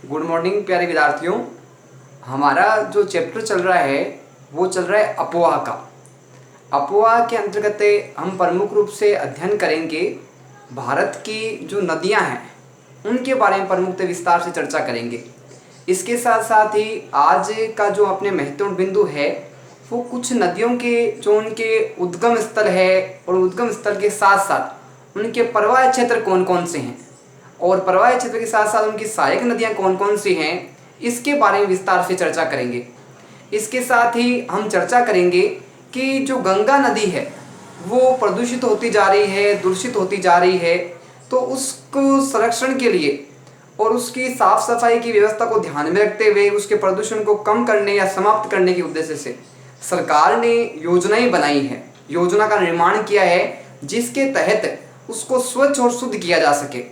Good morning प्यारे विद्यार्थियों। हमारा जो चैप्टर चल रहा है वो चल रहा है अपवाह का। अपवाह के अंतर्गत हम प्रमुख रूप से अध्ययन करेंगे भारत की जो नदियां हैं उनके बारे में प्रमुखतः विस्तार से चर्चा करेंगे। इसके साथ साथ ही आज का जो अपने महत्वपूर्ण बिंदु है वो कुछ नदियों के जो उनके उद्गम स्थल है और उद्गम स्थल के साथ साथ उनके प्रवाह क्षेत्र कौन कौन से हैं और प्रवाह क्षेत्र के साथ साथ उनकी सहायक नदियां कौन कौन सी हैं, इसके बारे में विस्तार से चर्चा करेंगे। इसके साथ ही हम चर्चा करेंगे कि जो गंगा नदी है वो प्रदूषित होती जा रही है, दूषित होती जा रही है, तो उसको संरक्षण के लिए और उसकी साफ सफाई की व्यवस्था को ध्यान में रखते हुए उसके प्रदूषण को कम करने या समाप्त करने के उद्देश्य से सरकार ने योजनाएं बनाई है, योजना का निर्माण किया है जिसके तहत उसको स्वच्छ और शुद्ध किया जा सके।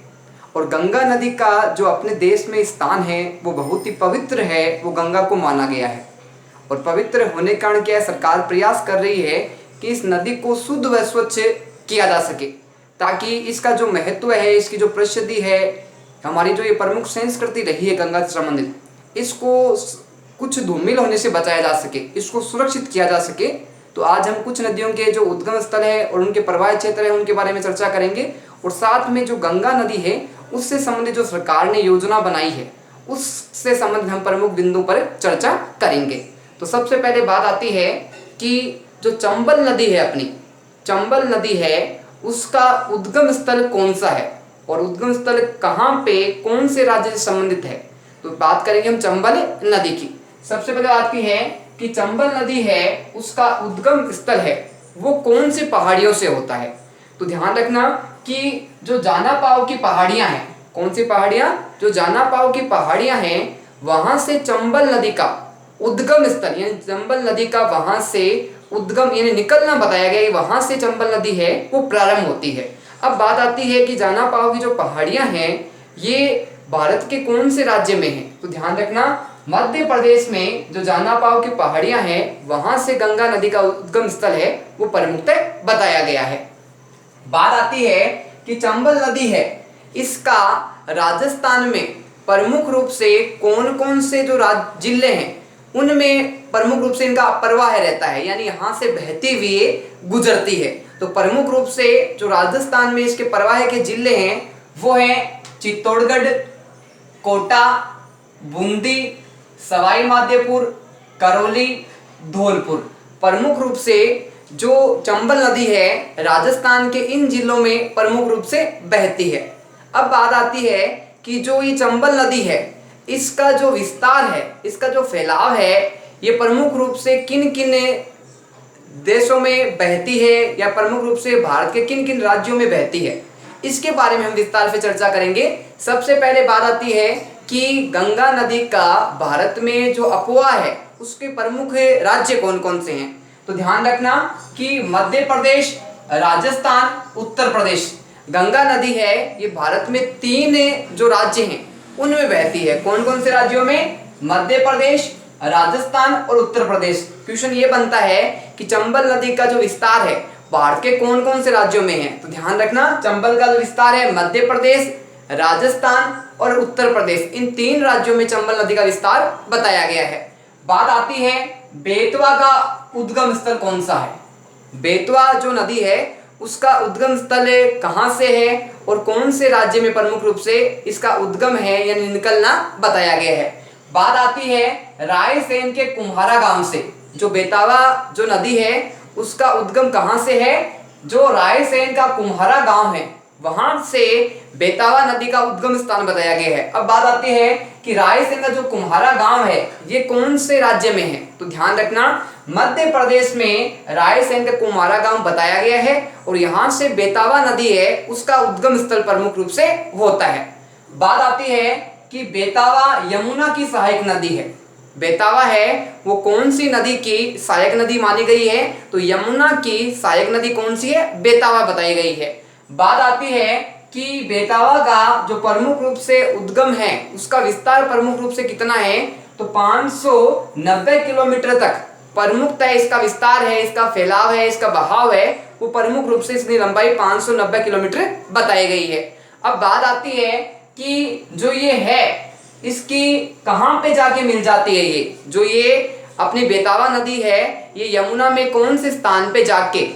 और गंगा नदी का जो अपने देश में स्थान है वो बहुत ही पवित्र है, वो गंगा को माना गया है और पवित्र होने के कारण क्या है, सरकार प्रयास कर रही है कि इस नदी को शुद्ध व स्वच्छ किया जा सके ताकि इसका जो महत्व है, इसकी जो प्रसिद्धि है, हमारी जो ये प्रमुख संस्कृति रही है गंगा से संबंधित, इसको कुछ धूमिल होने से बचाया जा सके, इसको सुरक्षित किया जा सके। तो आज हम कुछ नदियों के जो उद्गम स्थल है और उनके प्रवाह क्षेत्र है उनके बारे में चर्चा करेंगे और साथ में जो गंगा नदी है उससे संबंधित जो सरकार ने योजना बनाई है उससे संबंधित हम प्रमुख बिंदु पर चर्चा करेंगे। तो सबसे पहले बात आती है कि जो चंबल नदी है, अपनी चंबल नदी है, उसका उद्गम स्थल कौन सा है और उद्गम स्थल कहाँ पे कौन से राज्य से संबंधित है। तो बात करेंगे हम चंबल नदी की। सबसे पहले बात की है कि चंबल नदी है उसका उद्गम स्थल है वो कौन से पहाड़ियों से होता है। तो ध्यान रखना कि जो जानापाव की पहाड़ियां हैं, कौन सी पहाड़ियां, जो जानापाव की पहाड़ियां हैं वहां से चंबल नदी का उद्गम स्थल यानी चंबल नदी का वहां से उद्गम यानी निकलना बताया गया, वहां से चंबल नदी है वो प्रारंभ होती है। अब बात आती है कि जानापाव की जो पहाड़ियां हैं ये भारत के कौन से राज्य में है। तो ध्यान रखना मध्य प्रदेश में जो जानापाव की पहाड़ियां हैं वहां से गंगा नदी का उद्गम स्थल है वो प्रमुखतः बताया गया है। बात आती है कि चंबल नदी है इसका राजस्थान में प्रमुख रूप से कौन कौन से जो जिले हैं उनमें प्रमुख रूप से इनका प्रवाह रहता है, यानी यहाँ से बहती हुई गुजरती है। तो प्रमुख रूप से जो राजस्थान में इसके प्रवाह के जिले हैं वो हैं चित्तौड़गढ़, कोटा, बूंदी, सवाई माधोपुर, करौली, धौलपुर। प्रमुख रूप से जो चंबल नदी है राजस्थान के इन जिलों में प्रमुख रूप से बहती है। अब बात आती है कि जो ये चंबल नदी है इसका जो विस्तार है, इसका जो फैलाव है, ये प्रमुख रूप से किन किन देशों में बहती है या प्रमुख रूप से भारत के किन किन राज्यों में बहती है, इसके बारे में हम विस्तार से चर्चा करेंगे। सबसे पहले बात आती है कि गंगा नदी का भारत में जो अपवाह है उसके प्रमुख राज्य कौन कौन से हैं। तो ध्यान रखना कि मध्य प्रदेश, राजस्थान, उत्तर प्रदेश। गंगा नदी है ये भारत में 3 जो राज्य हैं उनमें बहती है। कौन कौन से राज्यों में? मध्य प्रदेश, राजस्थान और उत्तर प्रदेश। क्वेश्चन ये बनता है कि चंबल नदी का जो विस्तार है भारत के कौन कौन से राज्यों में है। तो ध्यान रखना चंबल का जो विस्तार है मध्य प्रदेश, राजस्थान और उत्तर प्रदेश, इन 3 राज्यों में चंबल नदी का विस्तार बताया गया है। बात आती है बेतवा का उद्गम स्थल कौन सा है। बेतवा जो नदी है उसका उद्गम स्थल कहाँ से है और कौन से राज्य में प्रमुख रूप से इसका उद्गम है यानी निकलना बताया गया है। बात आती है रायसेन के कुम्हारा गांव से। जो बेतवा जो नदी है उसका उद्गम कहाँ से है? जो रायसेन का कुम्हारा गांव है वहां से बेतवा नदी का उद्गम स्थान बताया गया है। अब बात आती है कि रायसेन का जो कुम्हारा गांव है ये कौन से राज्य में है। तो ध्यान रखना मध्य प्रदेश में रायसेन का कुम्हारा गांव बताया गया है और यहाँ से बेतवा नदी है उसका उद्गम स्थल प्रमुख रूप से होता है। बात आती है कि बेतवा यमुना की सहायक नदी है। बेतवा है वो कौन सी नदी की सहायक नदी मानी गई है। तो यमुना की सहायक नदी कौन सी है? बेतवा बताई गई है। बात आती है कि बेतवा का जो प्रमुख रूप से उद्गम है उसका विस्तार प्रमुख रूप से कितना है। तो 590 किलोमीटर तक प्रमुखतः इसका विस्तार है, इसका फैलाव है, इसका बहाव है, वो प्रमुख रूप से इसकी लंबाई 590 किलोमीटर बताई गई है। अब बात आती है कि जो ये है इसकी कहाँ पे जाके मिल जाती है? ये जो ये अपनी बेतवा नदी है, ये यमुना में कौन से स्थान पे जाके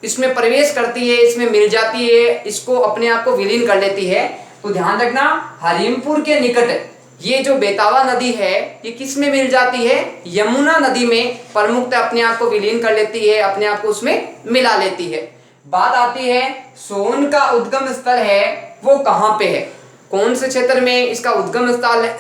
इसमें प्रवेश करती है, इसमें मिल जाती है, इसको अपने आप को विलीन कर लेती है? तो ध्यान रखना, हरिमपुर के निकट ये जो बेतवा नदी है ये किस में मिल जाती है? यमुना नदी में प्रमुखतः अपने आप को विलीन कर लेती है, अपने आप को उसमें मिला लेती है। बात आती है सोन का उद्गम स्थल है वो कहाँ पे है? कौन से क्षेत्र में इसका उद्गम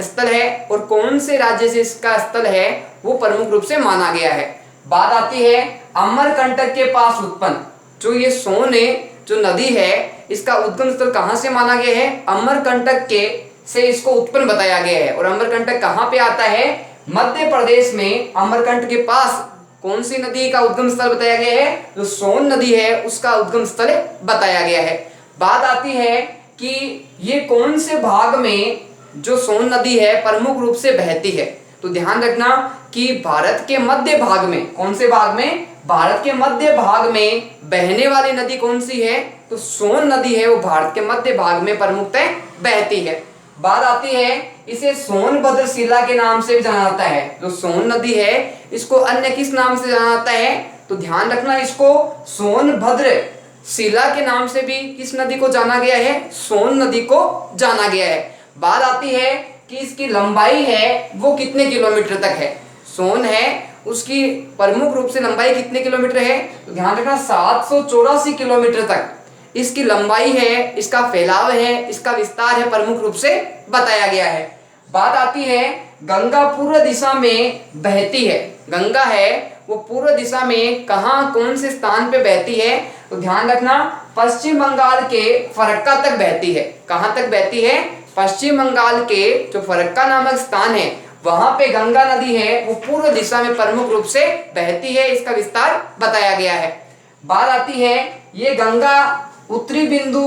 स्थल है और कौन से राज्य से इसका स्थल है वो प्रमुख रूप से माना गया है। बात आती है अमरकंटक के पास उत्पन्न जो ये सोन है, जो नदी है, इसका उद्गम स्थल कहाँ से माना गया है? अमरकंटक के से इसको उत्पन्न बताया गया है। और अमरकंटक कहाँ पे आता है? मध्य प्रदेश में अमरकंटक के पास कौन सी नदी का उद्गम स्थल बताया गया है? जो सोन नदी है उसका उद्गम स्थल बताया गया है। बात आती है कि ये कौन से भाग में जो सोन नदी है प्रमुख रूप से बहती है? तो ध्यान रखना कि भारत के मध्य भाग में, कौन से भाग में? भारत के मध्य भाग में बहने वाली नदी कौन सी है? तो सोन नदी है, वो भारत के मध्य भाग में प्रमुखतः बहती है। बात आती है इसे सोनभद्र शिला के नाम से भी जाना जाता है। जो सोन नदी है इसको अन्य किस नाम से जाना जाता है? तो ध्यान रखना, इसको सोनभद्र शिला के नाम से भी किस नदी को जाना गया है? सोन नदी को जाना गया है। बात आती है कि इसकी लंबाई है वो कितने किलोमीटर तक है? सोन है उसकी प्रमुख रूप से लंबाई कितने किलोमीटर है? तो ध्यान रखना 784 किलोमीटर तक इसकी लंबाई है, इसका फैलाव है, इसका विस्तार है, प्रमुख रूप से बताया गया है। बात आती है गंगा पूर्व दिशा में बहती है। गंगा है वो पूर्व दिशा में कहाँ, कौन से स्थान पे बहती है? तो ध्यान रखना पश्चिम बंगाल के फरक्का तक बहती है। कहाँ तक बहती है? पश्चिम बंगाल के जो फरक्का नामक स्थान है वहां पे गंगा नदी है वो पूर्व दिशा में प्रमुख रूप से बहती है, इसका विस्तार बताया गया है। बात आती है ये गंगा उत्तरी बिंदु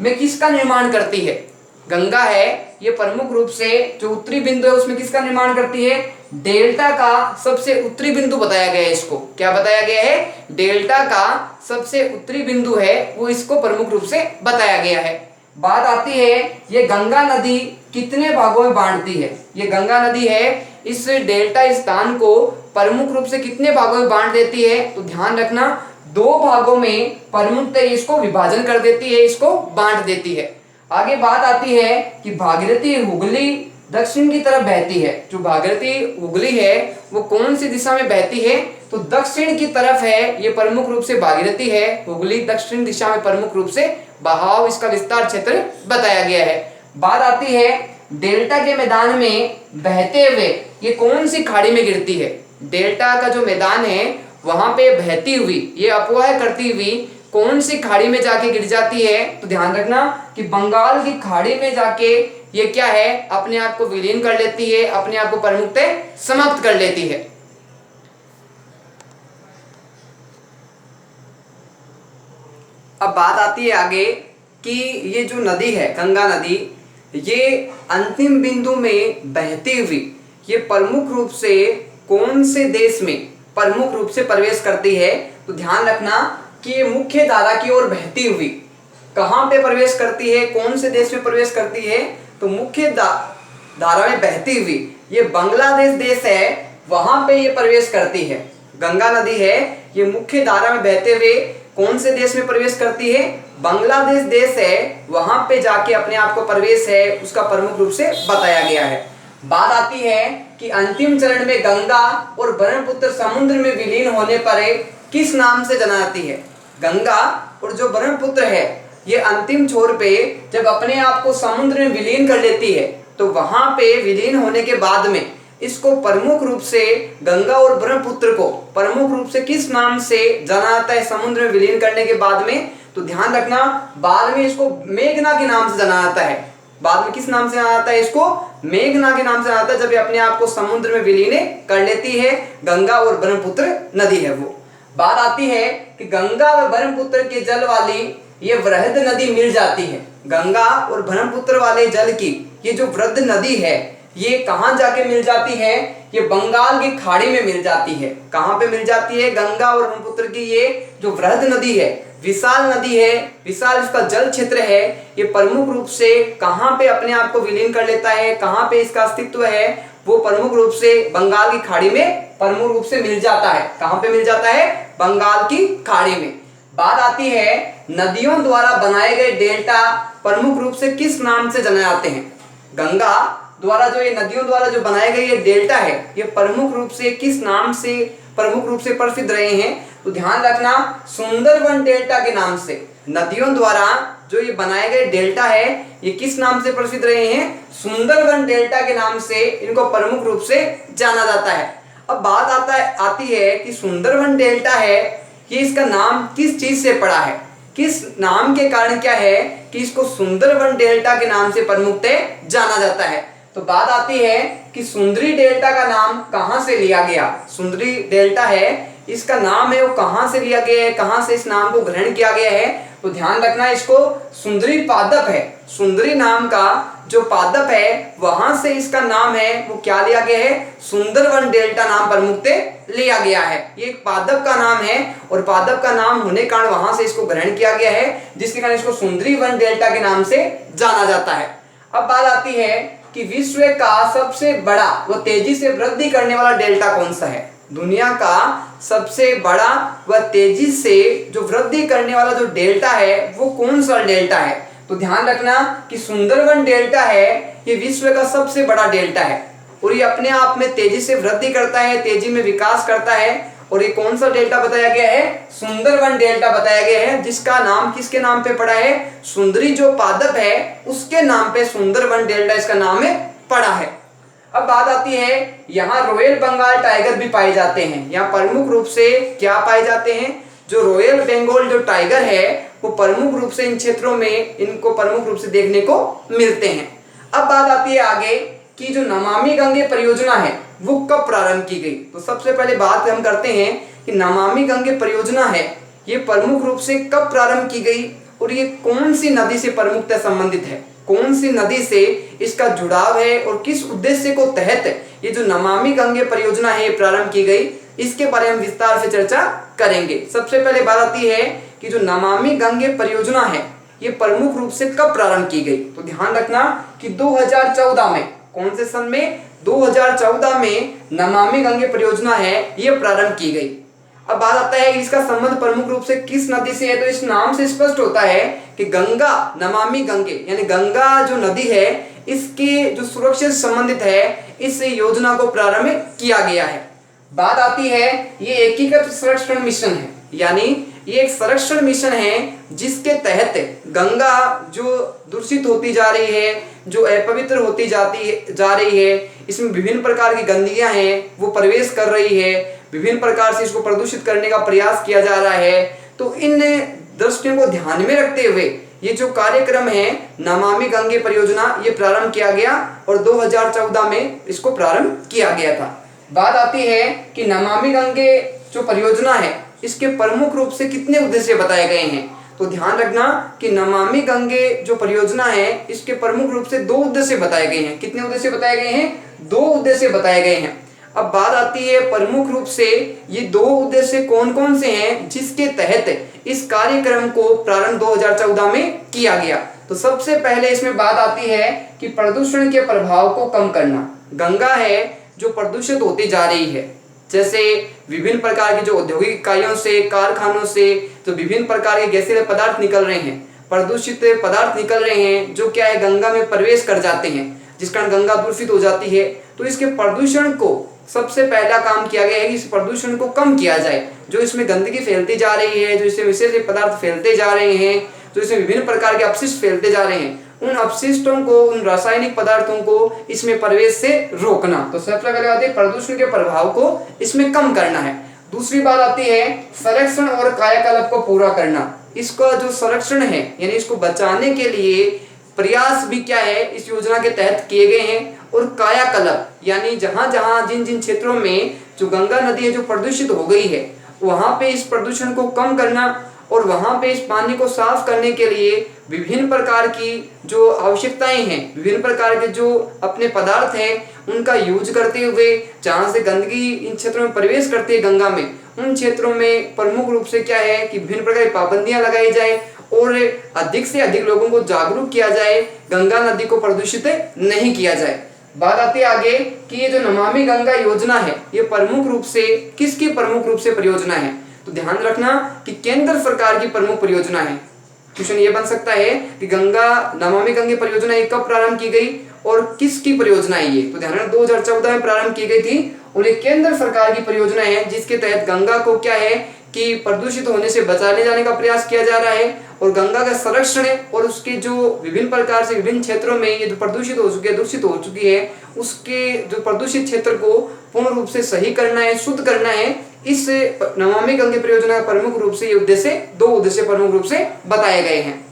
में किसका निर्माण करती है? गंगा है ये प्रमुख रूप से जो उत्तरी बिंदु है उसमें किसका निर्माण करती है? डेल्टा का सबसे उत्तरी बिंदु बताया गया है। इसको क्या बताया गया है? डेल्टा का सबसे उत्तरी बिंदु है वो इसको प्रमुख रूप से बताया गया है। बात आती है ये गंगा नदी कितने भागों में बांटती है? ये गंगा नदी है इस डेल्टा स्थान को प्रमुख रूप से कितने भागों में बांट देती है? तो ध्यान रखना 2 भागों में प्रमुखतः इसको विभाजन कर देती है, इसको बांट देती है। आगे बात आती है कि भागीरथी हुगली दक्षिण की तरफ बहती है। जो भागीरथी हुगली है वो कौन सी दिशा में बहती है? तो दक्षिण की तरफ है, ये प्रमुख रूप से भागीरथी है। हुगली दक्षिण दिशा में प्रमुख रूप से बहाव, इसका विस्तार क्षेत्र बताया गया है। बात आती है डेल्टा के मैदान में बहते हुए ये कौन सी खाड़ी में गिरती है? डेल्टा का जो मैदान है वहां पे बहती हुई, ये अपवाह करती हुई कौन सी खाड़ी में जाके गिर जाती है? तो ध्यान रखना कि बंगाल की खाड़ी में जाके ये क्या है, अपने आप को विलीन कर लेती है, अपने आप को प्रमुखतः समाप्त कर लेती है। अब बात आती है आगे कि ये जो नदी है गंगा नदी, ये अंतिम बिंदु में बहती हुई ये प्रमुख रूप से कौन से देश में प्रमुख रूप से प्रवेश करती है? तो ध्यान रखना कि ये मुख्य धारा की ओर बहती हुई कहाँ पे प्रवेश करती है, कौन से देश में प्रवेश करती है? तो मुख्य धारा में बहती हुई ये बांग्लादेश देश है, वहां पे ये प्रवेश करती है। गंगा नदी है ये मुख्य धारा में बहते हुए कौन से देश में प्रवेश करती है? बांग्लादेश देश है, वहां पे जाके अपने आप को प्रवेश है उसका प्रमुख रूप से बताया गया है। बात आती है कि अंतिम चरण में गंगा और ब्रह्मपुत्र समुद्र में विलीन होने पर किस नाम से जाना जाती है? गंगा और जो ब्रह्मपुत्र है ये अंतिम छोर पे जब अपने आप को समुद्र में विलीन कर लेती है तो वहां पे विलीन होने के बाद में इसको प्रमुख रूप से गंगा और ब्रह्मपुत्र को प्रमुख रूप से किस नाम से जाना जाता है समुद्र में विलीन करने के बाद में? तो ध्यान रखना बाद में इसको मेघना के नाम से जाना जाता है। बाद में किस नाम से जाना जाता है? इसको मेघना के नाम से जाना जाता है जब ये अपने आप को समुद्र में विलीन कर लेती है। गंगा और ब्रह्मपुत्र नदी है वो। बात आती है कि गंगा व ब्रह्मपुत्र के जल वाली ये वृहद नदी मिल जाती है। गंगा और ब्रह्मपुत्र वाले जल की ये जो वृहद नदी है ये कहाँ जाके मिल जाती है? ये बंगाल की खाड़ी में मिल जाती है। कहाँ पे मिल जाती है? गंगा और ब्रह्मपुत्र की ये जो वृहद नदी है विशाल नदी है, विशाल इसका जल क्षेत्र है, ये प्रमुख रूप से कहाँ पे अपने आप को विलीन कर लेता है, कहाँ पे इसका अस्तित्व है, वो प्रमुख रूप से बंगाल की खाड़ी में प्रमुख रूप से मिल जाता है। कहाँ पे मिल जाता है? बंगाल की खाड़ी में। बात आती है नदियों द्वारा बनाए गए डेल्टा प्रमुख रूप से किस नाम से जाने जाते हैं? गंगा द्वारा जो ये नदियों द्वारा जो बनाए गए ये डेल्टा है, ये प्रमुख रूप से किस नाम से प्रमुख रूप से प्रसिद्ध रहे हैं? तो ध्यान रखना, सुंदरवन डेल्टा के नाम से। नदियों द्वारा जो ये बनाए गए डेल्टा है ये किस नाम से प्रसिद्ध रहे हैं? सुंदरवन डेल्टा के नाम से इनको प्रमुख रूप से जाना जाता है। अब बात आती है कि सुंदरवन डेल्टा है, ये इसका नाम किस चीज से पड़ा है? किस नाम के कारण क्या है कि इसको सुंदरवन डेल्टा के नाम से प्रमुखतः जाना जाता है? तो बात आती है कि सुंदरी डेल्टा का नाम कहां से लिया गया? सुंदरी डेल्टा है, इसका नाम है वो कहां से लिया गया है, कहां से इस नाम को ग्रहण किया गया है? तो ध्यान रखना, इसको सुंदरी पादप है, सुंदरी नाम का जो पादप है वहां से इसका नाम है वो क्या लिया गया है? सुंदरवन डेल्टा नाम प्रमुखतः लिया गया है। ये एक पादप का नाम है और पादप का नाम होने कारण वहां से इसको ग्रहण किया गया है, जिसके कारण इसको सुंदरी वन डेल्टा के नाम से जाना जाता है। अब बात आती है कि विश्व का सबसे बड़ा व तेजी से वृद्धि करने वाला डेल्टा कौन सा है? दुनिया का सबसे बड़ा व तेजी से जो वृद्धि करने वाला जो डेल्टा है वो कौन सा डेल्टा है? तो ध्यान रखना कि सुंदरवन डेल्टा है, ये विश्व का सबसे बड़ा डेल्टा है और ये अपने आप में तेजी से वृद्धि करता है, तेजी में विकास करता है। और ये कौन सा डेल्टा बताया गया है? सुंदरवन डेल्टा बताया गया है, जिसका नाम किसके नाम पे पड़ा है? सुंदरी जो पादप है उसके नाम पे सुंदरवन डेल्टा इसका नाम है पड़ा है। अब बात आती है, यहाँ रॉयल बंगाल टाइगर भी पाए जाते हैं। यहाँ प्रमुख रूप से क्या पाए जाते हैं? जो रॉयल बंगाल जो टाइगर है वो प्रमुख रूप से इन क्षेत्रों में इनको प्रमुख रूप से देखने को मिलते हैं। अब बात आती है आगे कि जो नमामि गंगे परियोजना है वो कब प्रारंभ की गई? तो सबसे पहले बात हम करते हैं कि नमामि गंगे परियोजना है ये प्रमुख रूप से कब प्रारंभ की गई और ये कौन सी नदी से प्रमुखतः संबंधित है? कौन सी नदी से इसका जुड़ाव है और किस उद्देश्य को तहत ये जो नमामि गंगे परियोजना है प्रारंभ की गई, इसके बारे में विस्तार से चर्चा करेंगे। सबसे पहले बात आती है कि जो नमामि गंगे परियोजना है ये प्रमुख रूप से कब प्रारंभ की गई? तो ध्यान रखना कि 2014 में, कौन से सन में? 2014 में नमामि गंगे परियोजना है ये प्रारंभ की गई। अब बात आता है इसका संबंध प्रमुख रूप से किस नदी से है? तो इस नाम से स्पष्ट होता है कि गंगा, नमामि गंगे यानी गंगा जो नदी है इसके जो सुरक्षा से संबंधित है, इस योजना को प्रारंभ किया गया है। बात आती है ये एकीकृत संरक्षण मिशन है, यानी ये एक संरक्षण मिशन है जिसके तहत गंगा जो दूषित होती जा रही है, जो अपवित्र होती जा रही है, इसमें विभिन्न प्रकार की गंदगियां हैं वो प्रवेश कर रही है, विभिन्न प्रकार से इसको प्रदूषित करने का प्रयास किया जा रहा है। तो इन दृष्टियों को ध्यान में रखते हुए ये जो कार्यक्रम है नमामि गंगे परियोजना ये प्रारंभ किया गया और 2014 में इसको प्रारंभ किया गया था। बात आती है कि नमामि गंगे जो परियोजना है इसके प्रमुख रूप से कितने उद्देश्य बताए गए हैं? तो ध्यान रखना कि नमामि गंगे जो परियोजना है इसके प्रमुख रूप से 2 उद्देश्य बताए गए हैं। कितने उद्देश्य बताए गए हैं? 2 उद्देश्य बताए गए हैं। अब बात आती है प्रमुख रूप से ये 2 उद्देश्य कौन कौन से हैं जिसके तहत इस कार्यक्रम को प्रारंभ 2014 में किया गया? तो सबसे पहले इसमें बात आती है कि प्रदूषण के प्रभाव को कम करना। गंगा है जो प्रदूषित होती जा रही है, जैसे विभिन्न प्रकार की जो औद्योगिक इकाइयों से, कारखानों से जो विभिन्न प्रकार के गैसीय पदार्थ निकल रहे हैं, प्रदूषित पदार्थ निकल रहे हैं जो क्या है गंगा में प्रवेश कर जाते हैं, जिस कारण गंगा दूषित हो जाती है। तो इसके प्रदूषण को सबसे पहला काम किया गया है कि इस प्रदूषण को कम किया जाए। जो इसमें गंदगी फैलती जा रही है, जो इसमें विषैले पदार्थ फैलते जा रहे हैं, जो इसमें विभिन्न प्रकार के अपशिष्ट फैलते जा रहे हैं, उन अपशिष्टों को, उन रासायनिक पदार्थों को इसमें प्रवेश से रोकना। तो सबसे पहले बात है प्रदूषण के प्रभाव को इसमें कम करना है। दूसरी बात आती है संरक्षण और कायाकल्प को पूरा करना। इसका जो संरक्षण है यानी इसको बचाने के लिए प्रयास भी क्या है इस योजना के तहत किए गए हैं। और कायाकल्प यानी जहां जहां जिन जिन क्षेत्रों में जो गंगा नदी है जो प्रदूषित हो गई है वहां पे इस प्रदूषण को कम करना और वहां पे इस पानी को साफ करने के लिए विभिन्न प्रकार की जो आवश्यकताएं हैं, विभिन्न प्रकार के जो अपने पदार्थ हैं उनका यूज करते हुए जहां से गंदगी इन क्षेत्रों में प्रवेश करती है गंगा में, उन क्षेत्रों में प्रमुख रूप से क्या है कि विभिन्न प्रकार की पाबंदियां लगाई जाए और अधिक से अधिक लोगों को जागरूक किया जाए, गंगा नदी को प्रदूषित नहीं किया जाए। बात आती है आगे कि ये जो नमामि गंगा योजना है ये प्रमुख रूप से किसकी प्रमुख रूप से परियोजना है, तो ध्यान रखना कि केंद्र सरकार की प्रमुख परियोजना है। क्वेश्चन ये बन सकता है कि नमामि गंगे परियोजना ये कब प्रारंभ की गई और किसकी परियोजना है ये, तो ध्यान रखना 2014 में प्रारंभ की गई थी और ये केंद्र सरकार की परियोजना है जिसके तहत गंगा को क्या है कि प्रदूषित होने से बचाने जाने का प्रयास किया जा रहा है और गंगा का संरक्षण है और उसके जो विभिन्न प्रकार से विभिन्न क्षेत्रों में ये जो प्रदूषित हो चुकी है, दूषित हो चुकी है, उसके जो प्रदूषित क्षेत्र को पूर्ण रूप से सही करना है, शुद्ध करना है। इस नमामि गंगे परियोजना का प्रमुख रूप से ये उद्देश्य, दो उद्देश्य प्रमुख रूप से बताए गए हैं।